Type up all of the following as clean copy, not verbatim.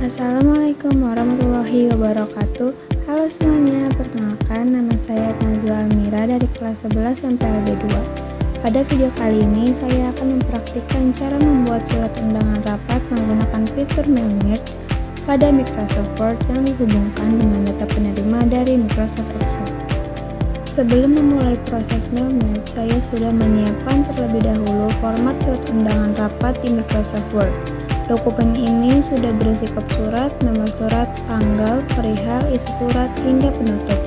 Assalamualaikum warahmatullahi wabarakatuh. Halo semuanya, perkenalkan nama saya Nazwa Almira dari kelas 11 MPLB 2. Pada video kali ini saya akan mempraktikkan cara membuat surat undangan rapat menggunakan fitur mail merge pada Microsoft Word yang dihubungkan dengan data penerima dari Microsoft Excel. Sebelum memulai proses mail merge, saya sudah menyiapkan terlebih dahulu format surat undangan rapat di Microsoft Word. Dokumen ini sudah berisi kop surat, nomor surat, tanggal, perihal, isi surat, hingga penutup.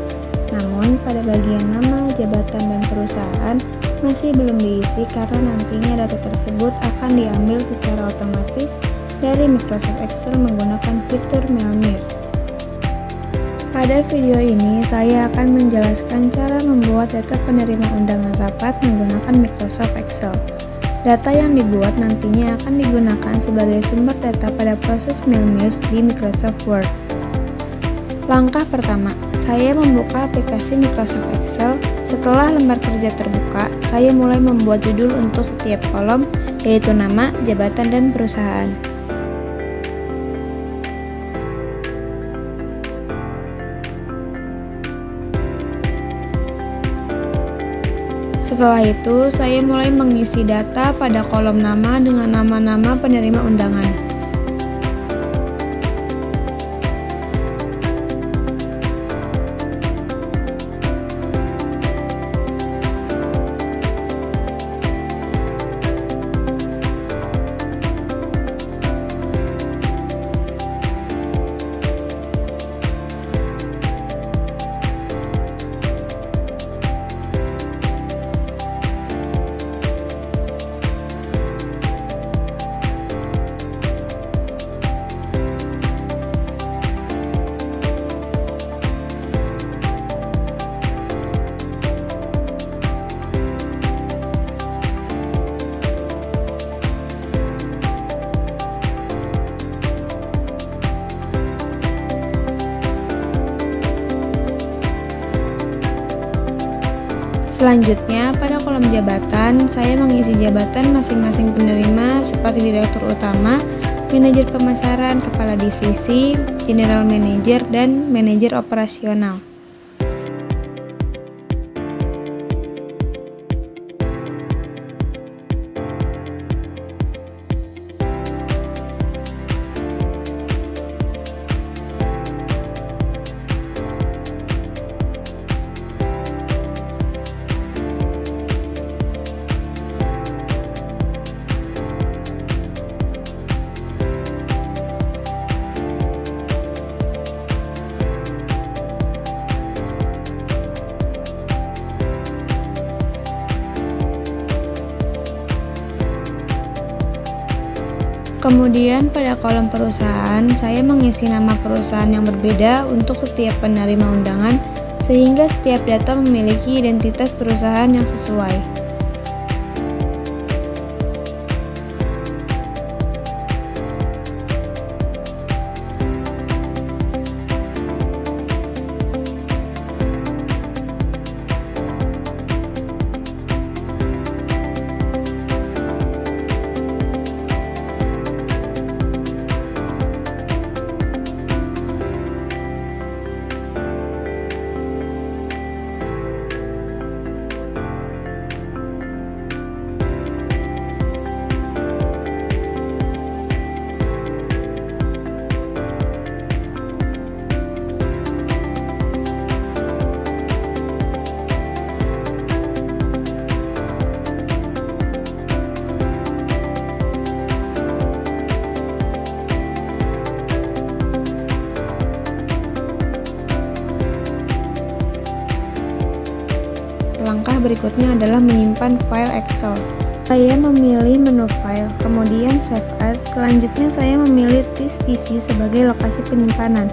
Namun, pada bagian nama, jabatan, dan perusahaan masih belum diisi karena nantinya data tersebut akan diambil secara otomatis dari Microsoft Excel menggunakan fitur mail merge. Pada video ini, saya akan menjelaskan cara membuat data penerima undangan rapat menggunakan Microsoft Excel. Data yang dibuat nantinya akan digunakan sebagai sumber data pada proses mail merge di Microsoft Word. Langkah pertama, saya membuka aplikasi Microsoft Excel. Setelah lembar kerja terbuka, saya mulai membuat judul untuk setiap kolom, yaitu nama, jabatan, dan perusahaan. Setelah itu, saya mulai mengisi data pada kolom nama dengan nama-nama penerima undangan. Selanjutnya, pada kolom jabatan, saya mengisi jabatan masing-masing penerima seperti Direktur Utama, Manajer Pemasaran, Kepala Divisi, General Manager, dan Manajer Operasional. Kemudian pada kolom perusahaan, saya mengisi nama perusahaan yang berbeda untuk setiap penerima undangan sehingga setiap data memiliki identitas perusahaan yang sesuai. Langkah berikutnya adalah menyimpan file Excel. Saya memilih menu file, kemudian save as. Selanjutnya saya memilih this PC sebagai lokasi penyimpanan.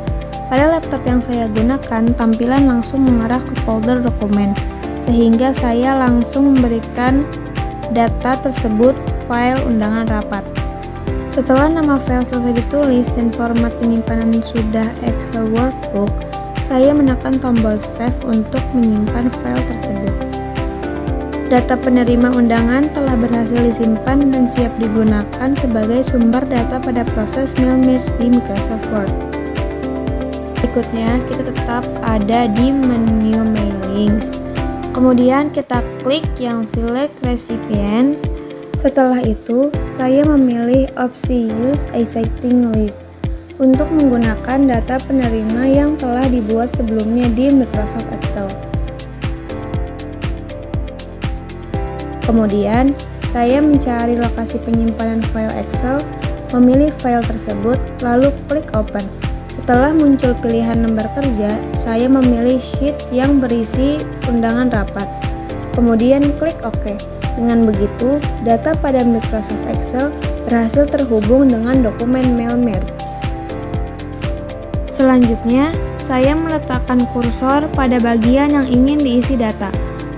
Pada laptop yang saya gunakan, tampilan langsung mengarah ke folder dokumen, sehingga saya langsung memberikan data tersebut file undangan rapat. Setelah nama file selesai ditulis dan format penyimpanan sudah Excel workbook, saya menekan tombol save untuk menyimpan file tersebut. Data penerima undangan telah berhasil disimpan dan siap digunakan sebagai sumber data pada proses mail merge di Microsoft Word. Berikutnya, kita tetap ada di menu Mailings. Kemudian kita klik yang Select Recipients. Setelah itu, saya memilih opsi Use Existing List untuk menggunakan data penerima yang telah dibuat sebelumnya di Microsoft Excel. Kemudian, saya mencari lokasi penyimpanan file Excel, memilih file tersebut, lalu klik Open. Setelah muncul pilihan lembar kerja, saya memilih sheet yang berisi undangan rapat. Kemudian klik OK. Dengan begitu, data pada Microsoft Excel berhasil terhubung dengan dokumen mail merge. Selanjutnya, saya meletakkan kursor pada bagian yang ingin diisi data.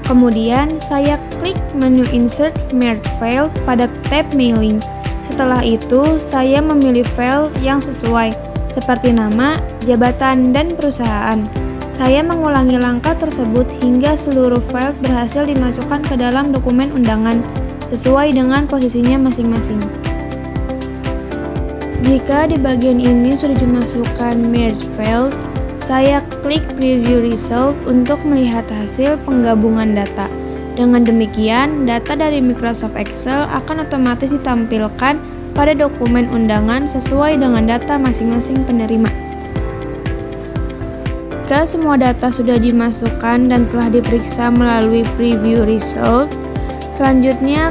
Kemudian, saya klik menu Insert Merge File pada tab Mailings. Setelah itu, saya memilih file yang sesuai, seperti nama, jabatan, dan perusahaan. Saya mengulangi langkah tersebut hingga seluruh file berhasil dimasukkan ke dalam dokumen undangan, sesuai dengan posisinya masing-masing. Jika di bagian ini sudah dimasukkan Merge File, saya klik Preview Result untuk melihat hasil penggabungan data. Dengan demikian, data dari Microsoft Excel akan otomatis ditampilkan pada dokumen undangan sesuai dengan data masing-masing penerima. Jika semua data sudah dimasukkan dan telah diperiksa melalui Preview Result, selanjutnya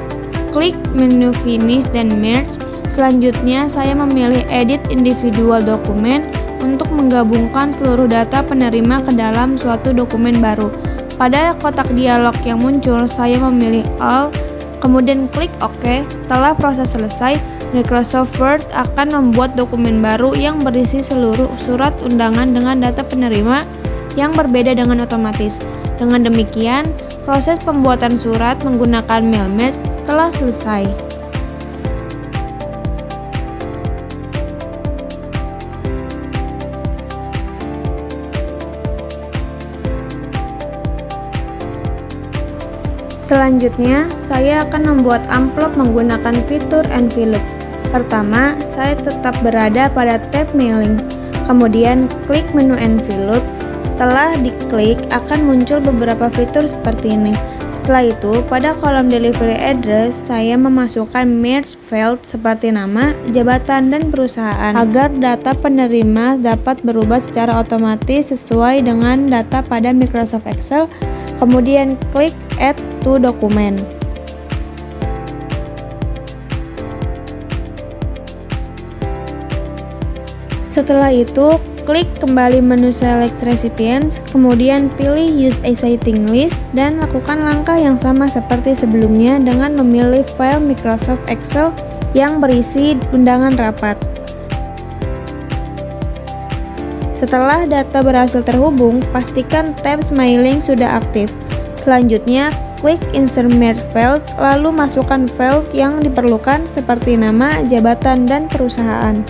klik menu Finish dan Merge. Selanjutnya, saya memilih Edit Individual Document untuk menggabungkan seluruh data penerima ke dalam suatu dokumen baru. Pada kotak dialog yang muncul, saya memilih All, kemudian klik OK. Setelah proses selesai, Microsoft Word akan membuat dokumen baru yang berisi seluruh surat undangan dengan data penerima yang berbeda dengan otomatis. Dengan demikian, proses pembuatan surat menggunakan mail merge telah selesai. Selanjutnya, saya akan membuat amplop menggunakan fitur Envelope. Pertama, saya tetap berada pada tab Mailings, kemudian klik menu Envelope. Setelah diklik, akan muncul beberapa fitur seperti ini. Setelah itu, pada kolom Delivery Address, saya memasukkan merge field seperti nama, jabatan, dan perusahaan agar data penerima dapat berubah secara otomatis sesuai dengan data pada Microsoft Excel. Kemudian klik Add to Document. Setelah itu, klik kembali menu Select Recipients, kemudian pilih Use Existing List dan lakukan langkah yang sama seperti sebelumnya dengan memilih file Microsoft Excel yang berisi undangan rapat. Setelah data berhasil terhubung, pastikan tab Mailing sudah aktif. Selanjutnya, klik Insert Merge Files, lalu masukkan file yang diperlukan seperti nama, jabatan, dan perusahaan.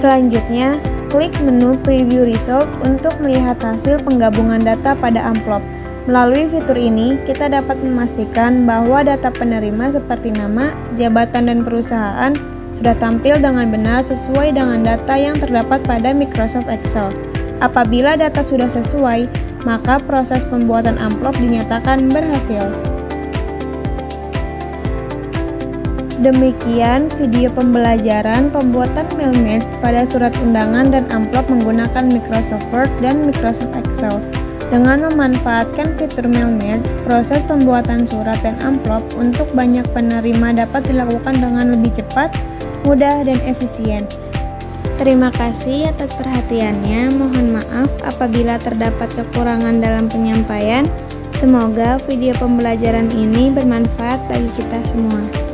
Selanjutnya, klik menu Preview Result untuk melihat hasil penggabungan data pada amplop. Melalui fitur ini, kita dapat memastikan bahwa data penerima seperti nama, jabatan, dan perusahaan sudah tampil dengan benar sesuai dengan data yang terdapat pada Microsoft Excel. Apabila data sudah sesuai, maka proses pembuatan amplop dinyatakan berhasil. Demikian video pembelajaran pembuatan mail merge pada surat undangan dan amplop menggunakan Microsoft Word dan Microsoft Excel. Dengan memanfaatkan fitur mail merge, proses pembuatan surat dan amplop untuk banyak penerima dapat dilakukan dengan lebih cepat, mudah, dan efisien. Terima kasih atas perhatiannya. Mohon maaf apabila terdapat kekurangan dalam penyampaian. Semoga video pembelajaran ini bermanfaat bagi kita semua.